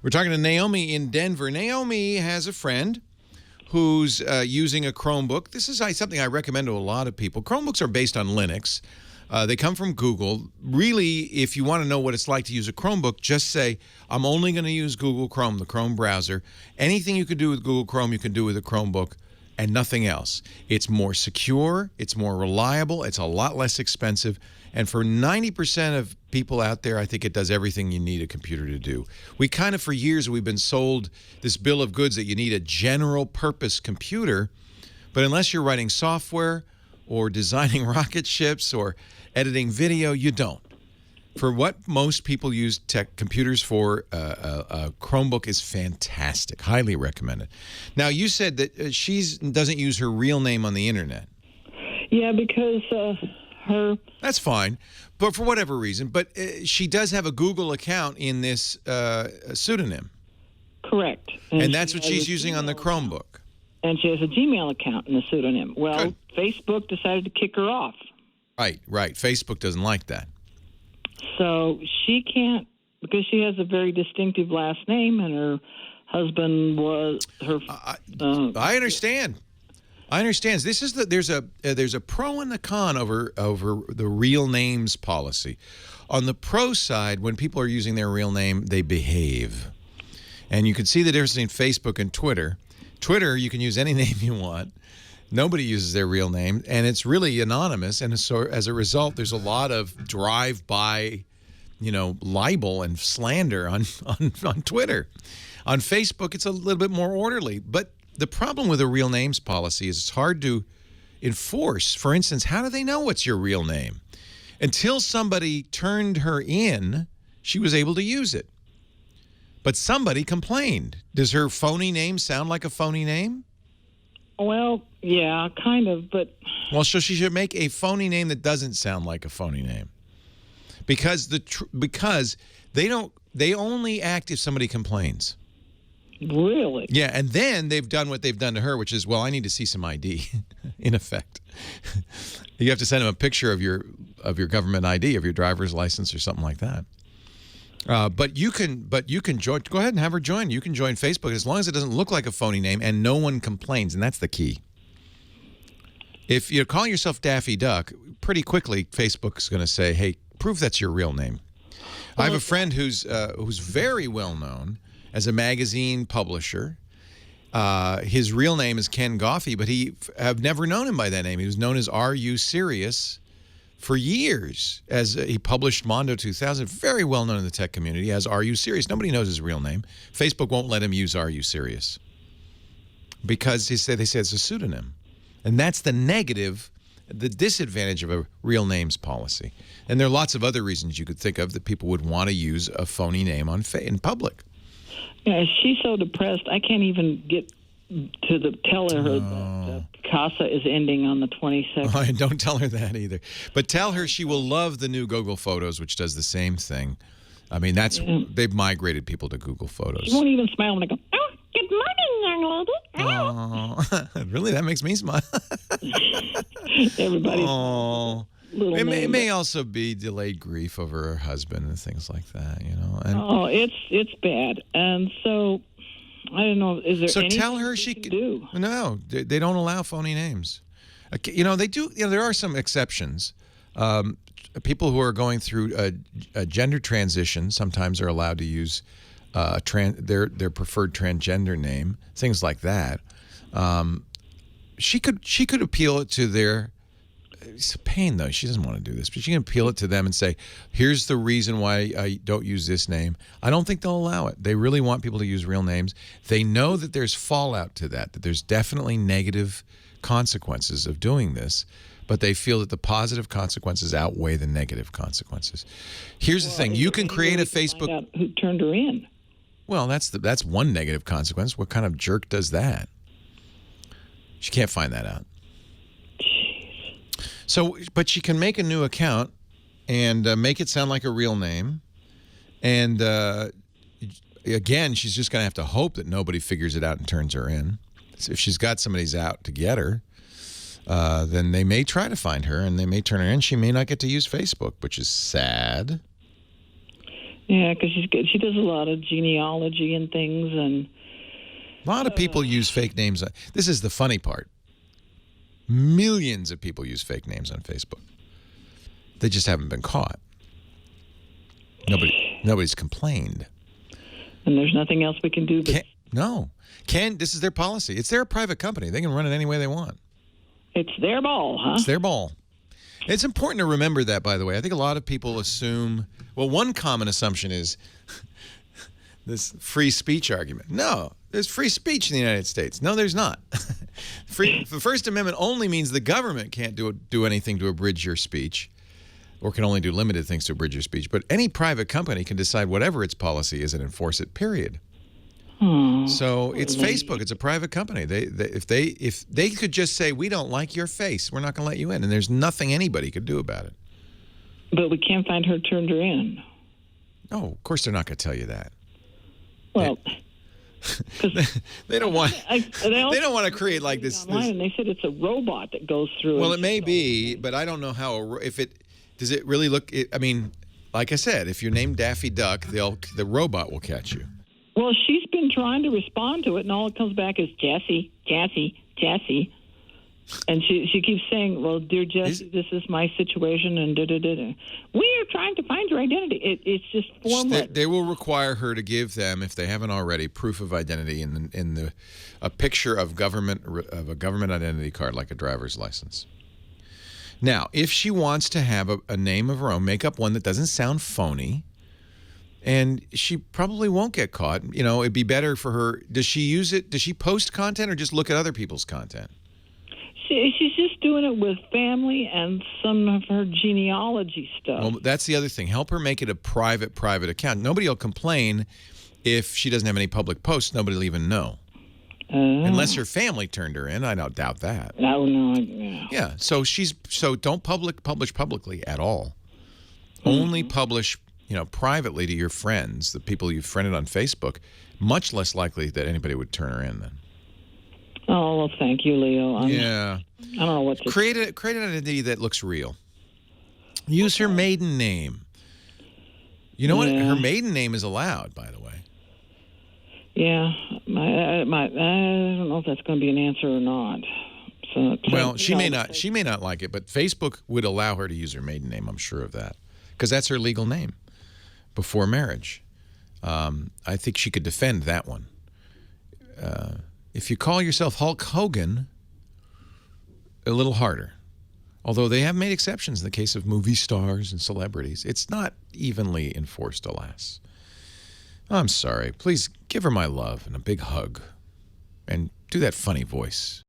We're talking to Naomi in Denver. Naomi has a friend who's using a Chromebook. This is something I recommend to a lot of people. Chromebooks are based on Linux. They come from Google. Really, if you want to know what it's like to use a Chromebook, just say, I'm only going to use Google Chrome, the Chrome browser. Anything you can do with Google Chrome, you can do with a Chromebook, and nothing else. It's more secure. It's more reliable. It's a lot less expensive. And for 90% of people out there, I think it does everything you need a computer to do. We kind of, for years, we've been sold this bill of goods that you need a general purpose computer. But unless you're writing software or designing rocket ships or editing video, you don't. For what most people use computers for, a Chromebook is fantastic. Highly recommended. Now, you said that she doesn't use her real name on the internet. Yeah, because her... That's fine, but for whatever reason. But she does have a Google account in this pseudonym. Correct. And that's what she's using on the Chromebook. And she has a Gmail account in the pseudonym. Well, good. Facebook decided to kick her off. Right. Facebook doesn't like that. So she can't, because she has a very distinctive last name, and her husband was her... I understand. This is there's a pro and a con over the real names policy. On the pro side, when people are using their real name, they behave. And you can see the difference between Facebook and Twitter. Twitter, you can use any name you want. Nobody uses their real name, and it's really anonymous. And so, as a result, there's a lot of drive-by, libel and slander on Twitter. On Facebook, it's a little bit more orderly. But the problem with a real names policy is it's hard to enforce. For instance, how do they know what's your real name? Until somebody turned her in, she was able to use it. But somebody complained. Does her phony name sound like a phony name? Well, yeah, kind of, but... Well, so she should make a phony name that doesn't sound like a phony name. Because they only act if somebody complains. Really? Yeah, and then they've done what they've done to her, which is, well, I need to see some ID, in effect. You have to send them a picture of your government ID, of your driver's license or something like that. But you can join. Go ahead and have her join. You can join Facebook as long as it doesn't look like a phony name and no one complains, and that's the key. If you're calling yourself Daffy Duck, pretty quickly Facebook's going to say, "Hey, prove that's your real name." I have a friend who's very well known as a magazine publisher. His real name is Ken Goffey, but I've never known him by that name. He was known as Are You Serious for years, as he published Mondo 2000, very well known in the tech community as Are You Serious? Nobody knows his real name. Facebook won't let him use Are You Serious? Because they say it's a pseudonym. And that's the disadvantage of a real names policy. And there are lots of other reasons you could think of that people would want to use a phony name in public. Yeah, she's so depressed, I can't even get to tell her that CASA is ending on the 22nd. Oh, don't tell her that either. But tell her she will love the new Google Photos, which does the same thing. I mean, they've migrated people to Google Photos. She won't even smile when I go, "Oh, good morning, young lady." Oh, really? That makes me smile. Everybody's It may also be delayed grief over her husband and things like that, And, it's bad. And so... I don't know. Is there anything tell her she can do? No, they don't allow phony names. They do. There are some exceptions. People who are going through a gender transition sometimes are allowed to use their preferred transgender name. Things like that. She could appeal it to their. It's a pain, though. She doesn't want to do this, but she can appeal it to them and say, here's the reason why I don't use this name. I don't think they'll allow it. They really want people to use real names. They know that there's fallout to that there's definitely negative consequences of doing this, but they feel that the positive consequences outweigh the negative consequences. Here's the thing. You can create a Facebook... Find out who turned her in? Well, that's one negative consequence. What kind of jerk does that? She can't find that out. So, but she can make a new account and make it sound like a real name. And again, she's just going to have to hope that nobody figures it out and turns her in. So if she's got somebody's out to get her, then they may try to find her and they may turn her in. She may not get to use Facebook, which is sad. Yeah, because she does a lot of genealogy and things, and a lot of people use fake names. This is the funny part. Millions of people use fake names on Facebook. They just haven't been caught. Nobody's complained. And there's nothing else we can do. But This is their policy. It's their private company. They can run it any way they want. It's their ball, huh? It's their ball. It's important to remember that, by the way. I think a lot of people assume, well, one common assumption is this free speech argument. No, there's free speech in the United States. No, there's not. The First Amendment only means the government can't do anything to abridge your speech, or can only do limited things to abridge your speech. But any private company can decide whatever its policy is and enforce it, period. So it's Facebook. It's a private company. If they could just say, we don't like your face, we're not going to let you in, and there's nothing anybody could do about it. But we can't find her, turned her in. Oh, of course they're not going to tell you that. Well, they don't want. They don't want to create like this. And they said it's a robot that goes through. Well, it may be, but I don't know how. Does it really look? I mean, like I said, if you're named Daffy Duck, the robot will catch you. Well, she's been trying to respond to it, and all it comes back is Jessie, Jessie, Jessie. And she keeps saying, well, dear Jessie, this is my situation, and da-da-da-da. We are trying to find your identity. It's just formless. They will require her to give them, if they haven't already, proof of identity a picture of a government identity card, like a driver's license. Now, if she wants to have a name of her own, make up one that doesn't sound phony, and she probably won't get caught. You know, it'd be better for her. Does she use it? Does she post content or just look at other people's content? She's just doing it with family and some of her genealogy stuff. Well, that's the other thing. Help her make it a private account. Nobody will complain if she doesn't have any public posts. Nobody will even know. Unless her family turned her in. I don't doubt that. No. Yeah. So don't publish publicly at all. Only publish, privately to your friends, the people you've friended on Facebook. Much less likely that anybody would turn her in then. Oh, well, thank you, Leo. I don't know what to create an identity that looks real. Use her maiden name. You know what? Her maiden name is allowed, by the way. Yeah, I don't know if that's going to be an answer or not. Well, she may not. She may not like it, but Facebook would allow her to use her maiden name. I'm sure of that, because that's her legal name before marriage. I think she could defend that one. If you call yourself Hulk Hogan, a little harder. Although they have made exceptions in the case of movie stars and celebrities. It's not evenly enforced, alas. I'm sorry. Please give her my love and a big hug. And do that funny voice.